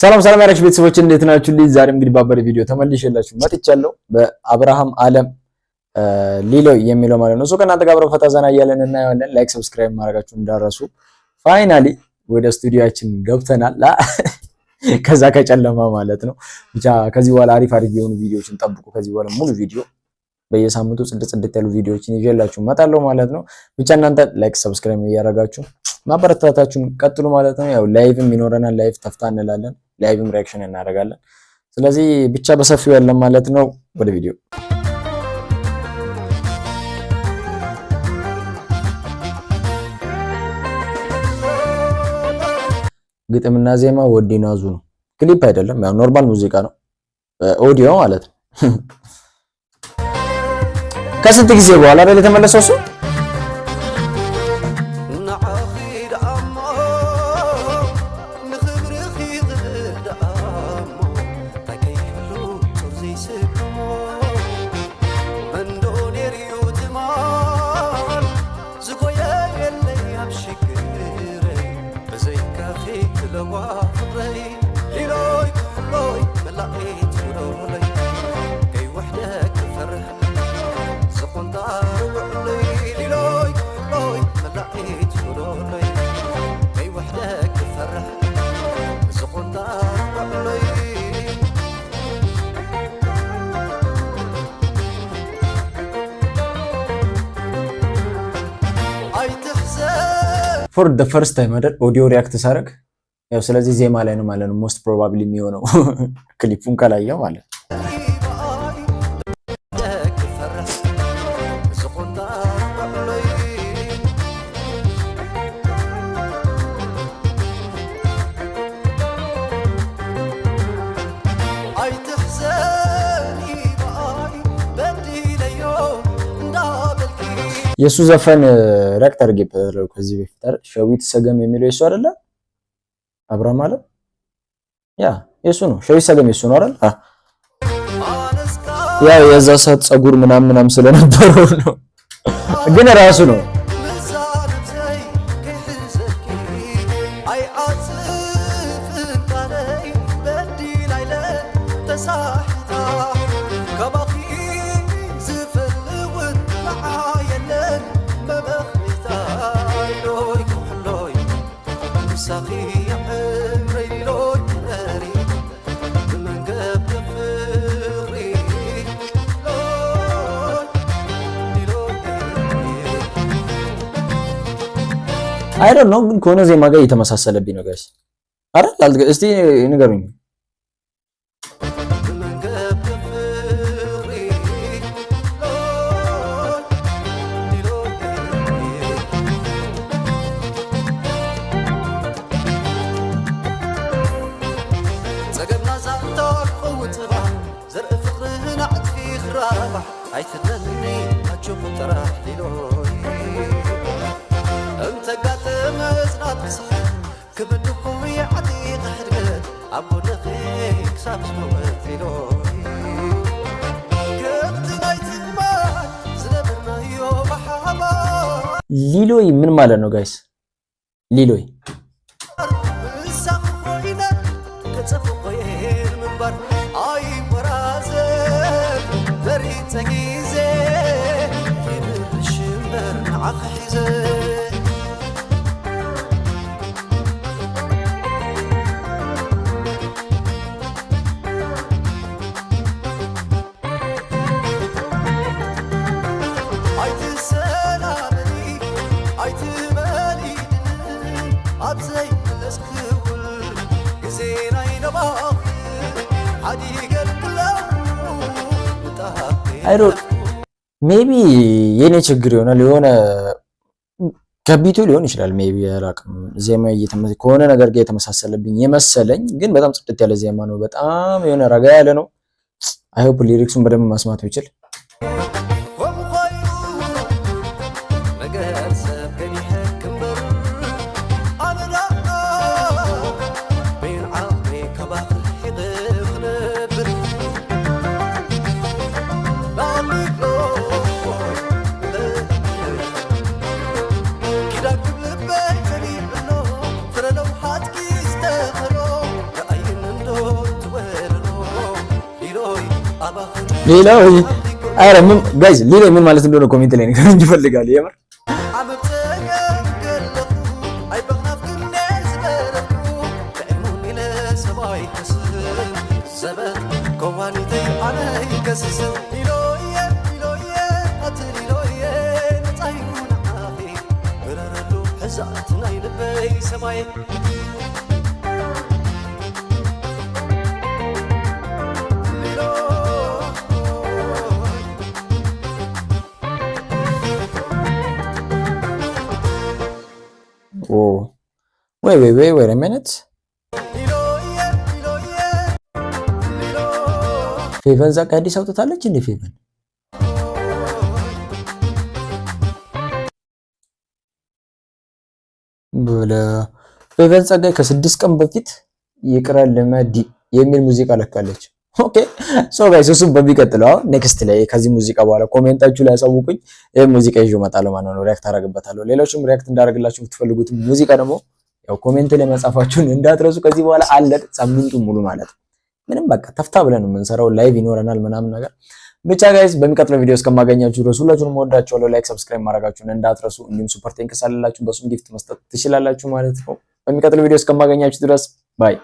ሰላም ያላችሁ ቤተሰቦች እንዴት ናችሁ? ዛሬም እንግዲህ ባበረ ቪዲዮ ተመልሼላችሁ መጥቻለሁ። በአብርሃም ዓለም ሊሎይ የሚለው ማለት ነው። ከእናንተ ጋር አብረን ፈታ ዘና እያለን እናያለን። ላይክ ሰብስክራይብ ማድረጋችሁ እንዳረሱ። ፋይናሊ ወደ ስቱዲዮአችን ገብተናል። ከዛ ከጨለማ ማለት ነው። ብቻ ከዚህ በኋላ አሪፍ የሆኑ ቪዲዮዎችን ጠብቁ። ከዚህ በኋላ ሙሉ ቪዲዮ በየሳምንቱ ጽድት ያሉ ቪዲዮዎችን ይዤላችሁ መጣለሁ ማለት ነው። ብቻ እናንተ ላይክ ሰብስክራይብ እያደረጋችሁ ማበረታታችሁን ቀጥሉ ማለት ነው። ያው ላይቭም ይኖረናል። ላይቭ ተፍታ እንላለን። ላይቭም ሪአክሽን እናደርጋለን። ስለዚህ ብቻ በሰፊው ያለ ማለት ነው። ወደ ቪዲዮ ግጥምና ዜማ ወዲናዙ ነው። ክሊፕ አይደለም፣ ያው ኖርማል ሙዚቃ ነው። ኦዲዮ ማለት ነው። ከስንት ጊዜ በኋላ አይደል የተመለሰው እሱ? for the first time አይደል ኦዲዮ ሪአክት ሳደርግ ያው ስለዚህ ዜማ ላይ ነው ማለት ነው most probably የሚሆነው ክሊፑን ካላየው ማለት የሱ ዘፈን ሪአክት አድርጌ ከዚህ በፊት ሸዊት ሰገም የሚለው የሱ አይደለ? አብርሃም ዓለም ያ የሱ ነው። ሸዊት ሰገም የሱ ነው አይደል? ያ የዛ ሰዓት ጸጉር ምናምን ስለነበረው ነው፣ ግን ራሱ ነው። I don't know ግን ከሆነ ዜማ ጋር እየተመሳሰለብኝ ነው ጋይስ አይደል? እስቲ ንገሩኝ። ሊሎይ ምን ማለት ነው ጋይስ? ሊሎይ ሜቢ የኔ ችግር ይሆናል። የሆነ ከቢቱ ሊሆን ይችላል። ሜቢ ያላቅም ዜማ ከሆነ ነገር ጋር የተመሳሰለብኝ የመሰለኝ፣ ግን በጣም ጽድት ያለ ዜማ ነው። በጣም የሆነ ረጋ ያለ ነው። አይ ሆፕ ሊሪክሱን በደንብ ማስማት ብችል። ሌላው አረ ምን ጋይስ ሌላ ምን ማለት እንደሆነ ኮሜንት ላይ ንገሩኝ እፈልጋለሁ የምር wait a minute ፌቨን ዛቅ አዲስ አውጥታለች እንዴ ፌቨን ፌቨን ጸጋይ ከ6 ቀን በፊት ይቅራል ለማዲ የሚል ሙዚቃ ለካለች ኦኬ ሶ ጋይስ እሱ በሚቀጥለው ኔክስት ላይ ከዚህ ሙዚቃ በኋላ ኮሜንታችሁ ላይ አሳውቁኝ ይሄ ሙዚቃ ይዤ እመጣለሁ ማለት ነው ሪአክት አደርግበታለሁ ሌሎችም ሪአክት እንዳደርግላችሁ የምትፈልጉት ሙዚቃ ደግሞ ያው ኮሜንት ላይ መጻፋችሁን እንዳትረሱ ከዚህ በኋላ አለ ሳምንቱ ሙሉ ማለት ምንም በቃ ተፍታ ብለን የምንሰራው ላይቭ ይኖረናል ምናምን ነገር ብቻ ጋይስ በሚቀጥለው ቪዲዮ እስከማገኛችሁ ድረስ ሁላችሁንም ወዳችኋለሁ ላይክ ሰብስክራይብ ማድረጋችሁን እንዳትረሱ እንዲሁም ሱፐር ቴንክስ አላችሁ በሱም ጊፍት መስጠት ትችላላችሁ ማለት ነው በሚቀጥለው ቪዲዮ እስከማገኛችሁ ድረስ ባይ